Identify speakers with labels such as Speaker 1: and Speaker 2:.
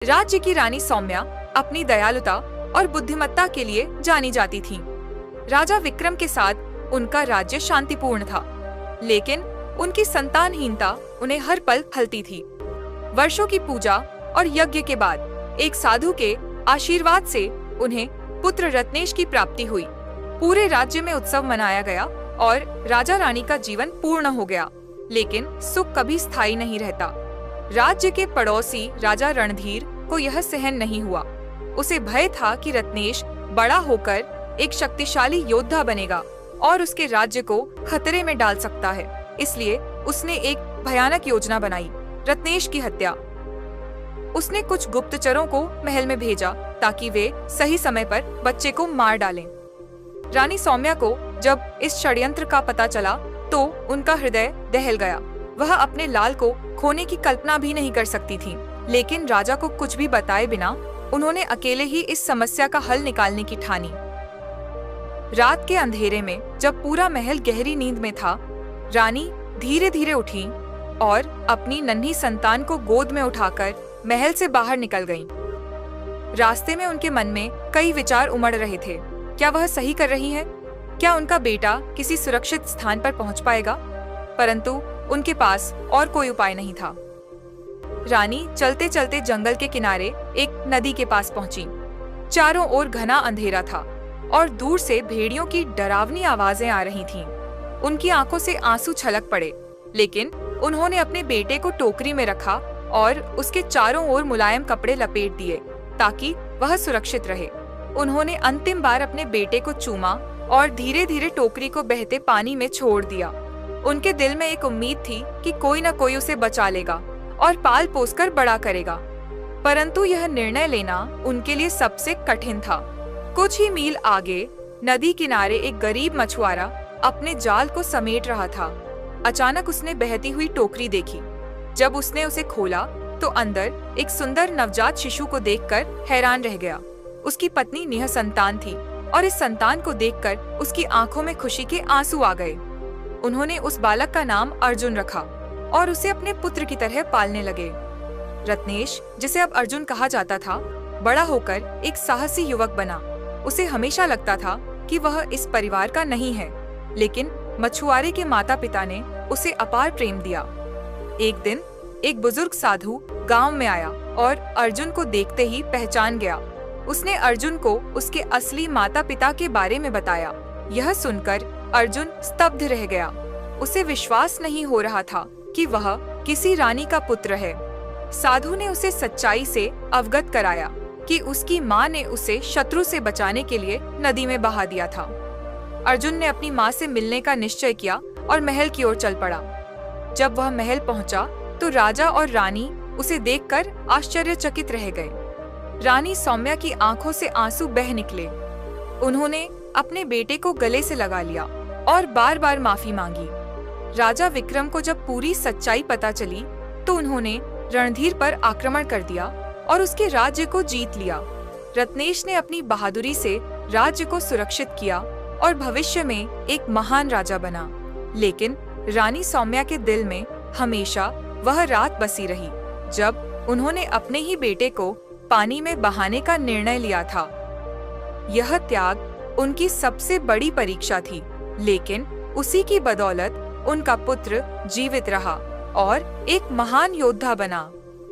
Speaker 1: राज्य की रानी सौम्या अपनी दयालुता और बुद्धिमत्ता के लिए जानी जाती थीं। राजा विक्रम के साथ उनका राज्य शांतिपूर्ण था, लेकिन उनकी संतानहीनता उन्हें हर पल खलती थी। वर्षों की पूजा और यज्ञ के बाद एक साधु के आशीर्वाद से उन्हें पुत्र रत्नेश की प्राप्ति हुई। पूरे राज्य में उत्सव मनाया गया और राजा रानी का जीवन पूर्ण हो गया, लेकिन सुख कभी स्थायी नहीं रहता। राज्य के पड़ोसी राजा रणधीर को यह सहन नहीं हुआ। उसे भय था कि रत्नेश बड़ा होकर एक शक्तिशाली योद्धा बनेगा और उसके राज्य को खतरे में डाल सकता है। इसलिए उसने एक भयानक योजना बनाई, रत्नेश की हत्या। उसने कुछ गुप्तचरों को महल में भेजा ताकि वे सही समय पर बच्चे को मार डालें। रानी सौम्या को जब इस षड्यंत्र का पता चला तो उनका हृदय दहल गया। वह अपने लाल को खोने की कल्पना भी नहीं कर सकती थी, लेकिन राजा को कुछ भी बताए बिना उन्होंने अकेले ही इस समस्या का हल निकालने की ठानी। रात के अंधेरे में जब पूरा महल गहरी नींद में था, रानी धीरे धीरे उठी और अपनी नन्ही संतान को गोद में उठाकर महल से बाहर निकल गईं। रास्ते में उनके मन में कई विचार उमड़ रहे थे। क्या वह सही कर रही है? क्या उनका बेटा किसी सुरक्षित स्थान पर पहुंच पाएगा? परंतु उनके पास और कोई उपाय नहीं था। रानी चलते चलते जंगल के किनारे एक नदी के पास पहुंची। चारों ओर घना अंधेरा था और दूर से भेड़ियों की डरावनी आवाजें आ रही थीं। उनकी आंखों से आंसू छलक पड़े, लेकिन उन्होंने अपने बेटे को टोकरी में रखा और उसके चारों ओर मुलायम कपड़े लपेट दिए ताकि वह सुरक्षित रहे। उन्होंने अंतिम बार अपने बेटे को चूमा और धीरे धीरे टोकरी को बहते पानी में छोड़ दिया। उनके दिल में एक उम्मीद थी कि कोई न कोई उसे बचा लेगा और पाल पोसकर बड़ा करेगा, परंतु यह निर्णय लेना उनके लिए सबसे कठिन था। कुछ ही मील आगे नदी किनारे एक गरीब मछुआरा अपने जाल को समेट रहा था। अचानक उसने बहती हुई टोकरी देखी। जब उसने उसे खोला तो अंदर एक सुंदर नवजात शिशु को देखकर हैरान रह गया। उसकी पत्नी निःसंतान थी और इस संतान को देखकर उसकी आंखों में खुशी के आंसू आ गए। उन्होंने उस बालक का नाम अर्जुन रखा और उसे अपने पुत्र की तरह पालने लगे। रत्नेश, जिसे अब अर्जुन कहा जाता था, बड़ा होकर एक साहसी युवक बना। उसे हमेशा लगता था कि वह इस परिवार का नहीं है, लेकिन मछुआरे के माता पिता ने उसे अपार प्रेम दिया। एक दिन एक बुजुर्ग साधु गांव में आया और अर्जुन को देखते ही पहचान गया। उसने अर्जुन को उसके असली माता पिता के बारे में बताया। यह सुनकर अर्जुन स्तब्ध रह गया। उसे विश्वास नहीं हो रहा था कि वह किसी रानी का पुत्र है। साधु ने उसे सच्चाई से अवगत कराया कि उसकी माँ ने उसे शत्रु से बचाने के लिए नदी में बहा दिया था। अर्जुन ने अपनी माँ से मिलने का निश्चय किया और महल की ओर चल पड़ा। जब वह महल पहुंचा तो राजा और रानी उसे देखकर आश्चर्यचकित रह गए। रानी सौम्या की आंखों से आंसू बह निकले। उन्होंने अपने बेटे को गले से लगा लिया और बार बार माफी मांगी। राजा विक्रम को जब पूरी सच्चाई पता चली तो उन्होंने रणधीर पर आक्रमण कर दिया और उसके राज्य को जीत लिया। रत्नेश ने अपनी बहादुरी से राज्य को सुरक्षित किया और भविष्य में एक महान राजा बना। लेकिन रानी सौम्या के दिल में हमेशा वह रात बसी रही जब उन्होंने अपने ही बेटे को पानी में बहाने का निर्णय लिया था। यह त्याग उनकी सबसे बड़ी परीक्षा थी, लेकिन उसी की बदौलत उनका पुत्र जीवित रहा और एक महान योद्धा बना।